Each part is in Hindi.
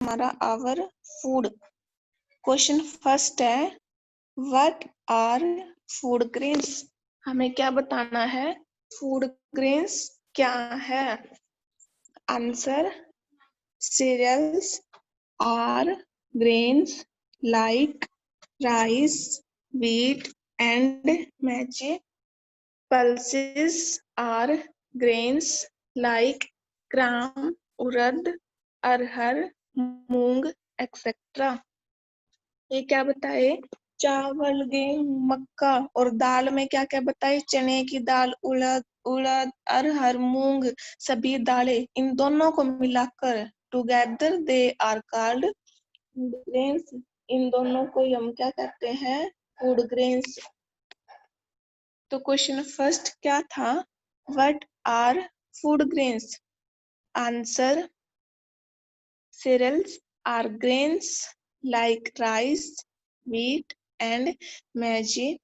हमारा आवर फूड। क्वेश्चन फर्स्ट है, व्हाट आर फूड ग्रेन्स? हमें क्या बताना है, फूड ग्रेन्स क्या है? Answer, cereals are grains like rice, wheat and maize. Pulses are grains like gram, urad, arhar, moong etcetera. ये क्या बताए, चावल, गेहूं, मक्का और दाल में क्या क्या बताए, चने की दाल, उड़द, अरहर, मूंग, सभी दालें, इन दोनों को मिलाकर together they are called food grains. इन दोनों को हम क्या कहते हैं, फूड ग्रेन्स। तो क्वेश्चन फर्स्ट क्या था, what are food grains? Answer, cereals are grains like rice, wheat and maize.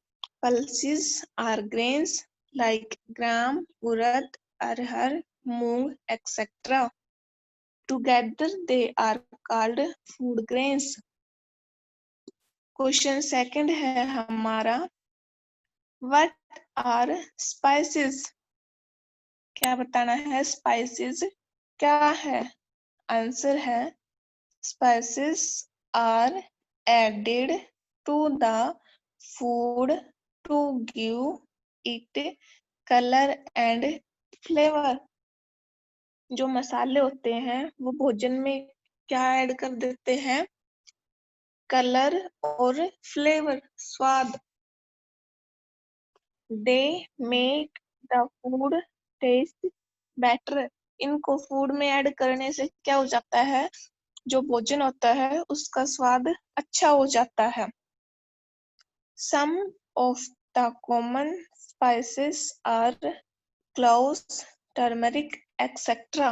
Pulses are grains like gram, urad, arhar, moong, etc. Together they are called food grains. Question second है हमारा, what are spices? क्या बताना है, spices क्या है? आंसर है, spices are added to the food to give it color and flavor. जो मसाले होते हैं वो भोजन में क्या ऐड कर देते हैं, कलर और फ्लेवर, स्वाद। They make the food taste better. इनको फूड में ऐड करने से क्या हो जाता है, जो भोजन होता है उसका स्वाद अच्छा हो जाता है। Some of the common spices are cloves, turmeric, etc.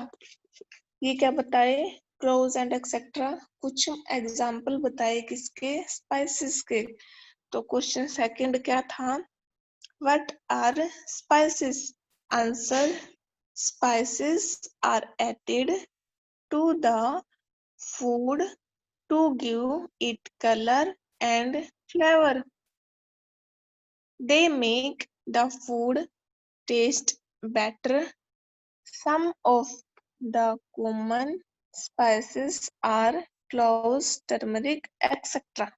ये क्या बताए, cloves and etc. कुछ एग्जाम्पल बताए किसके, स्पाइसेस के। तो क्वेश्चन सेकंड क्या था, what are spices? Answer, spices are added to the food to give it color and flavor. They make the food taste better. Some of the common spices are cloves, turmeric, etc.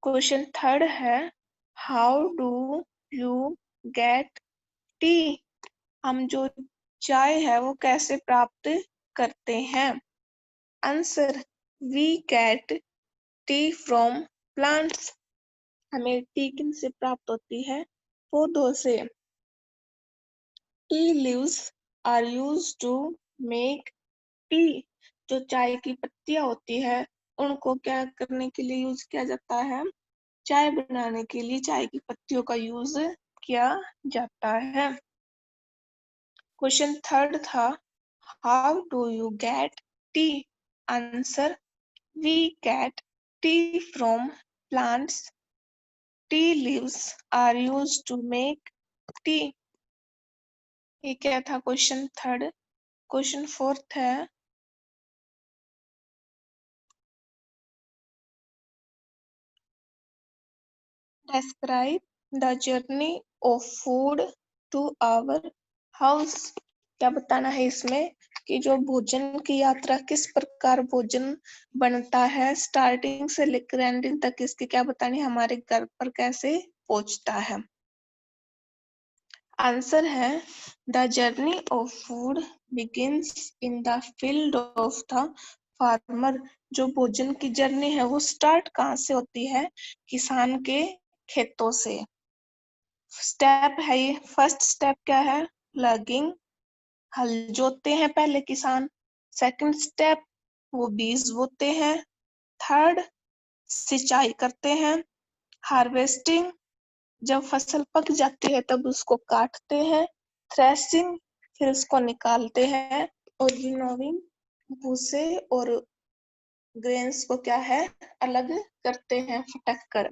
Question third है, how do you get tea? हम जो चाय है वो कैसे प्राप्त करते हैं? Answer, we get tea from plants. हमें टी किन से प्राप्त होती है, पौधों से। Tea leaves are used to make tea. जो चाय की पत्तियां होती है उनको क्या करने के लिए यूज किया जाता है, चाय बनाने के लिए चाय की पत्तियों का यूज किया जाता है। क्वेश्चन थर्ड था, how do you get tea? Answer, we get tea from plants. Tea leaves are used to make tea. ये क्या था क्वेश्चन थर्ड। क्वेश्चन फोर्थ है, describe the journey of food to our house. क्या बताना है इसमें कि जो भोजन की यात्रा, किस प्रकार भोजन बनता है, स्टार्टिंग से लेकर एंडिंग तक इसकी क्या बतानी, हमारे घर पर कैसे पहुंचता है। आंसर है, the journey of food begins in the field of the farmer. जो भोजन की जर्नी है वो स्टार्ट कहाँ से होती है, किसान के खेतों से। स्टेप है ये, फर्स्ट स्टेप क्या है, प्लगिंग, हल जोतते हैं पहले किसान। सेकंड स्टेप, वो बीज बोते हैं। थर्ड, सिंचाई करते हैं। हार्वेस्टिंग, जब फसल पक जाती है तब उसको काटते हैं। थ्रेसिंग, फिर उसको निकालते हैं। और विनोविंग, भूसे और ग्रेन्स को क्या है, अलग करते हैं फटक कर।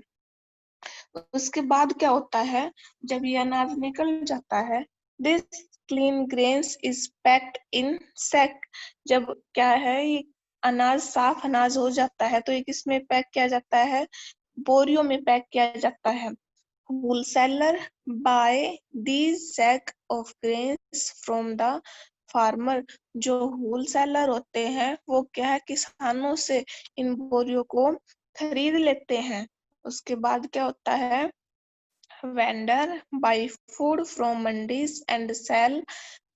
उसके बाद क्या होता है, जब ये अनाज निकल जाता है, this clean grains is packed in sack. जब क्या है, ये अनाज साफ अनाज हो जाता है तो ये किसमें पैक किया जाता है, बोरियों में पैक किया जाता है। Wholesaler buy these sack of grains from the farmer, जो होलसेलर होते हैं वो क्या है, किसानों से इन बोरियों को खरीद लेते हैं। उसके बाद क्या होता है, vendor buy food from mandis and sell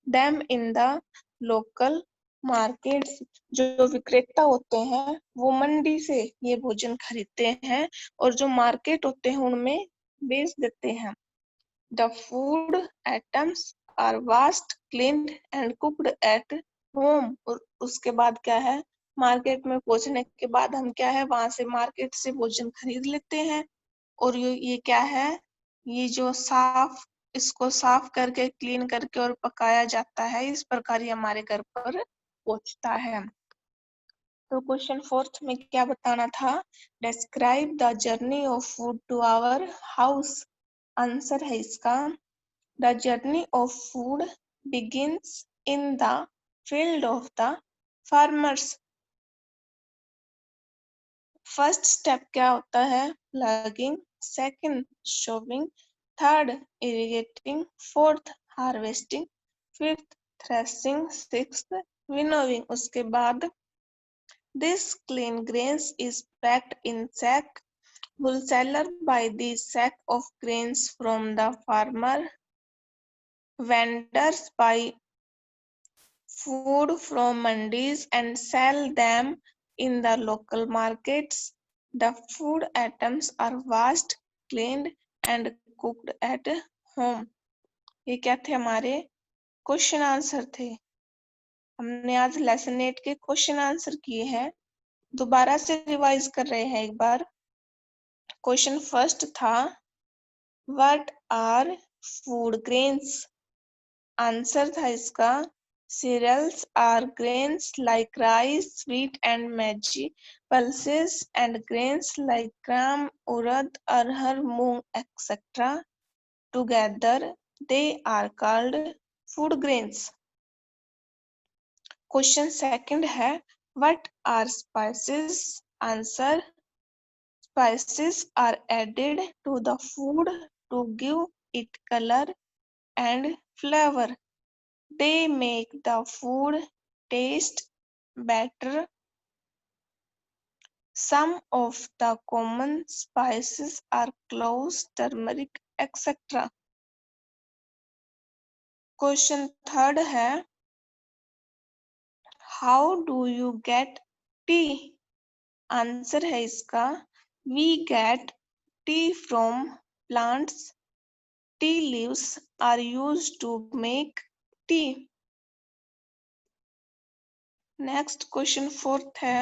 them in the local markets, जो विक्रेता होते हैं वो मंडी से ये भोजन खरीदते हैं और जो मार्केट होते हैं उनमें बेच देते हैं। The food items are washed, cleaned and cooked at home. और उसके बाद क्या है, मार्केट में पहुंचने के बाद हम क्या है, वहां से मार्केट से भोजन खरीद लेते हैं और ये क्या है, ये जो इसको साफ करके क्लीन करके और पकाया जाता है, इस प्रकार ये हमारे घर पर पहुंचता है। तो क्वेश्चन फोर्थ में क्या बताना था, describe the journey of food to our house. Answer है इसका, the journey of food begins in the field of the farmers. First step क्या होता है, ploughing, second sowing, third irrigating, fourth harvesting, fifth threshing, sixth winnowing. उसके बाद this clean grains is packed in sack. Wholesaler buy the sack of grains from the farmer. Vendors buy food from mandis and sell them in the local markets. The food items are washed, cleaned and cooked at home. ये क्या थे, हमारे क्वेश्चन आंसर थे। हमने आज लेसन 8 के क्वेश्चन आंसर किए हैं, दोबारा से रिवाइज कर रहे हैं एक बार। क्वेश्चन फर्स्ट था, what are food grains. Answer था इसका, cereals are grains like rice, wheat and maize, pulses and grains like gram, urad, arhar, moong etc. Together they are called food grains. Question second है, what are spices. Answer, spices are added to the food to give it color and flavor. They make the food taste better. Some of the common spices are cloves, turmeric, etc. Question third है, how do you get tea. Answer है इसका, we get tea from plants. Tea leaves are used to make tea. Next question fourth है,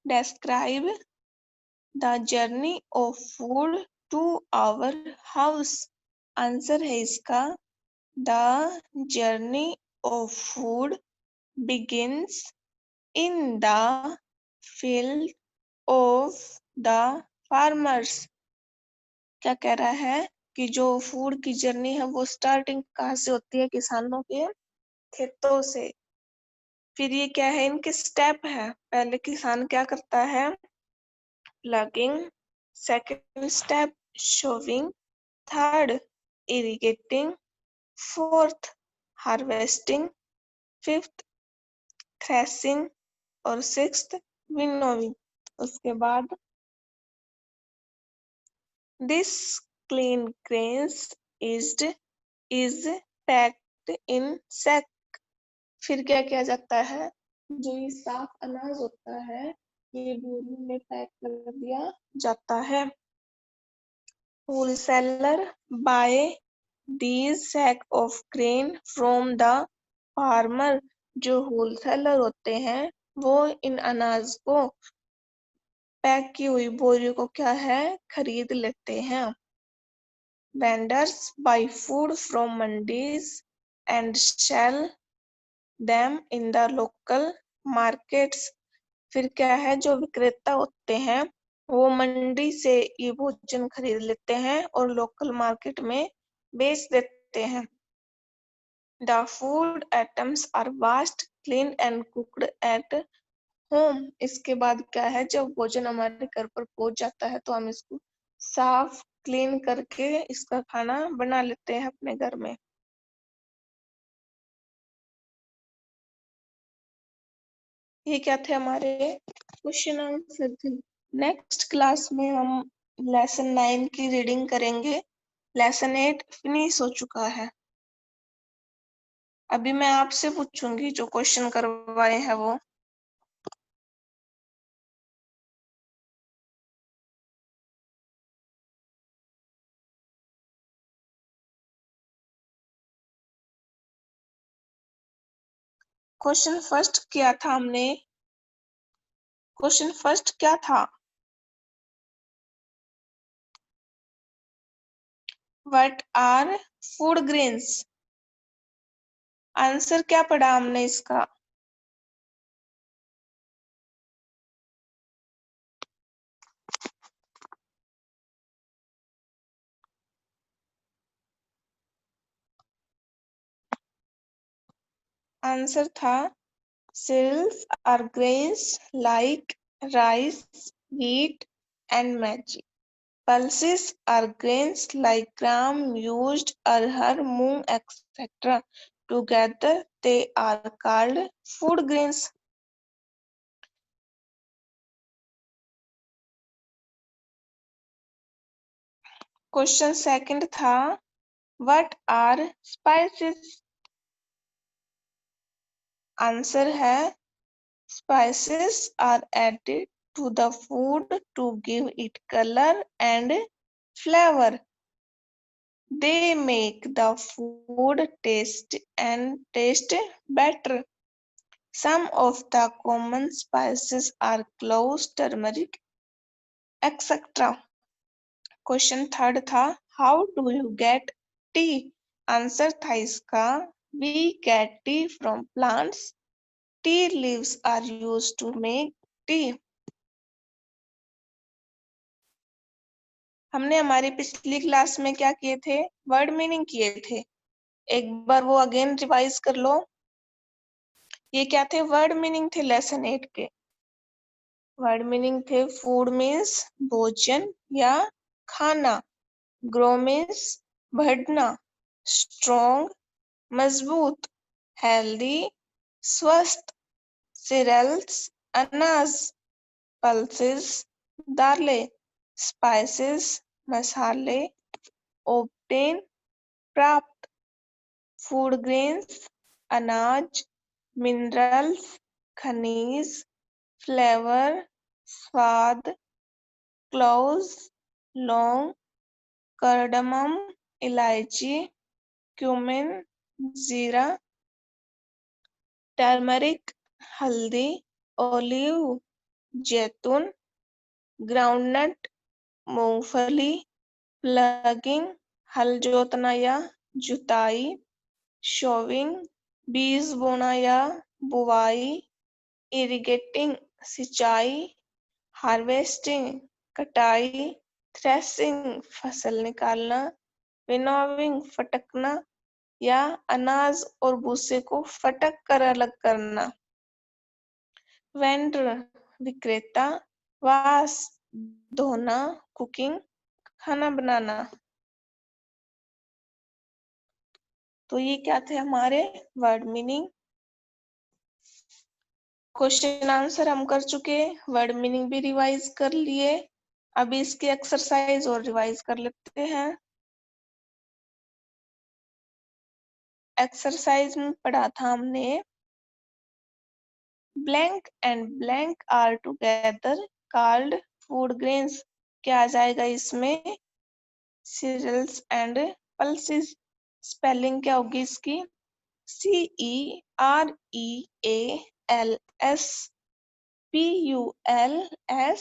describe the journey of food to our house. Answer है इसका, the journey of food begins in the field of the farmers. क्या कह रहा है कि जो फूड की जर्नी है वो स्टार्टिंग कहाँ से होती है, किसानों के खेतों से। फिर ये क्या है, इनके स्टेप है, पहले किसान क्या करता है, ploughing, second step sowing, third irrigating, fourth harvesting, fifth threshing और सिक्स्थ विनोविंग। उसके बाद this clean grains is packed in sack. फिर क्या किया जाता है, जो ये साफ अनाज होता है ये बोरी में पैक कर दिया जाता है। Wholesaler buy these sack of grain from the farmer, जो होलसेलर होते हैं वो इन अनाज को, पैक की हुई बोरियों को क्या है, खरीद लेते हैं। Vendors buy food from mandis and sell them in the local markets. फिर क्या है, जो विक्रेता होते हैं वो मंडी से ये भोजन खरीद लेते हैं और लोकल मार्केट में बेच देते लेते हैं। The food items are washed, clean and cooked at home. इसके बाद क्या है, जब भोजन हमारे घर पर पहुंच जाता है तो हम इसको साफ क्लीन करके इसका खाना बना लेते हैं अपने घर में। ये क्या थे हमारे क्वेश्चन आंसर थे। नेक्स्ट क्लास में हम लेसन 9 की रीडिंग करेंगे। लेसन 8 फिनिश हो चुका है। अभी मैं आपसे पूछूंगी जो क्वेश्चन करवाए हैं वो। क्वेश्चन फर्स्ट क्या था हमने, क्वेश्चन फर्स्ट क्या था? What are food grains? Answer क्या पढ़ा हमने इसका? आंसर था cereals are grains like rice, wheat, and Maggi. Pulses are grains like gram, used, arhar, moong, etc. Together they are called food grains. Question second था व्हाट आर स्पाइसेस? आंसर है spices are added to the food to give it color and flavor. They make the food taste better. Some of the common spices are cloves, turmeric, etc. Question third था how do you get tea? Answer था इसका we get tea from plants. Tea leaves are used to make tea. हमने हमारी पिछली क्लास में क्या किए थे, वर्ड मीनिंग किए थे। एक बार वो अगेन रिवाइज कर लो। ये क्या थे, वर्ड मीनिंग थे लेसन 8 के। वर्ड मीनिंग थे फूड मीन्स भोजन या खाना, ग्रो मीन्स बढ़ना, स्ट्रॉन्ग मजबूत, हेल्दी स्वस्थ, सीरियल्स अनाज, पल्सेस दालें, स्पाइसेस मसाले, ऑब्टेन प्राप्त, फूड ग्रेन्स अनाज, मिनरल्स खनिज, फ्लेवर स्वाद, क्लोव्स लौंग, कार्डमम इलायची, क्यूमिन जीरा, टर्मरिक हल्दी, ओलिव जैतून, ग्राउंडनट मूंगफली, प्लगिंग हल जोतना या जुताई, शोविंग बीज बोना या बुवाई, इरिगेटिंग सिंचाई, हार्वेस्टिंग कटाई, थ्रेसिंग फसल निकालना, विनोविंग फटकना या अनाज और भूसे को फटक कर अलग करना, वेंडर विक्रेता, वाश धोना, कुकिंग खाना बनाना। तो ये क्या थे हमारे वर्ड मीनिंग। क्वेश्चन आंसर हम कर चुके, वर्ड मीनिंग भी रिवाइज कर लिए। अभी इसकी एक्सरसाइज और रिवाइज कर लेते हैं। एक्सरसाइज में पढ़ा था हमने blank and blank are together called food grains. क्या आ जाएगा इसमें, सीरियल्स एंड पल्सेस। स्पेलिंग क्या होगी इसकी, CEREALS PULSES।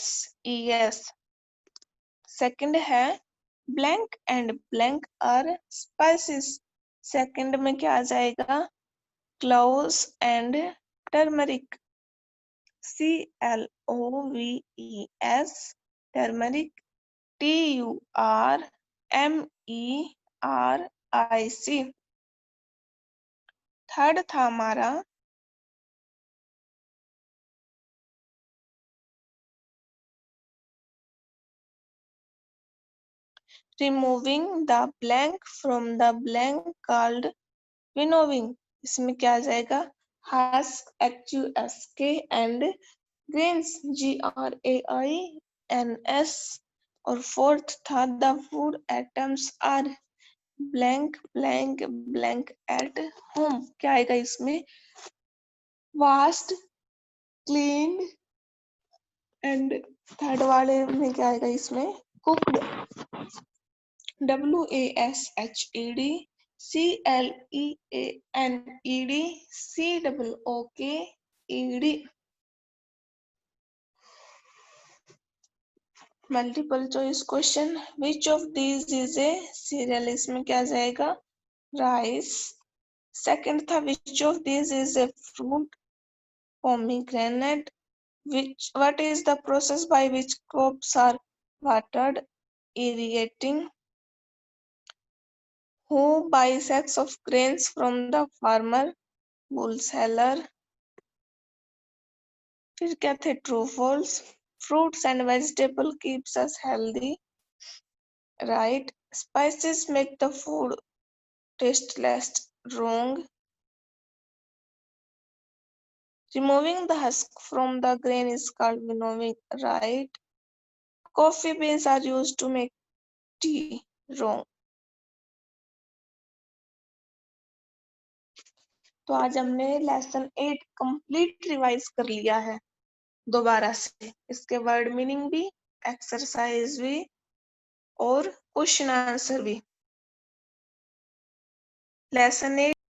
सेकंड है blank and blank are spices. Second में क्या आ जाएगा, cloves and turmeric, CLOVES turmeric, TURMERIC IC। Third था हमारा removing the blank from the blank called winnowing। इसमें क्या आ जाएगा? husk HUSK and grains GRAINS। और फोर्थ था the food items are blank blank blank at home। क्या आएगा इसमें? washed cleaned एंड थर्ड वाले में क्या आएगा इसमें? Cooked WASHED CLEANED COOKED। Multiple choice question. Which of these is a serial? इसमें क्या जाएगा? राइस। सेकंड था which of these is a fruit? Pomegranate. what is the process by which crops are watered? Irrigating। who buys sacks of grains from the farmer? wholesaler। फिर क्या थे? True false. fruits and vegetable keeps us healthy, right? spices make the food tasteless, wrong। removing the husk from the grain is called winnowing, right? coffee beans are used to make tea, wrong। तो आज हमने लेसन 8 कंप्लीट रिवाइज कर लिया है दोबारा से। इसके वर्ड मीनिंग भी, एक्सरसाइज भी और क्वेश्चन आंसर भी। लेसन 8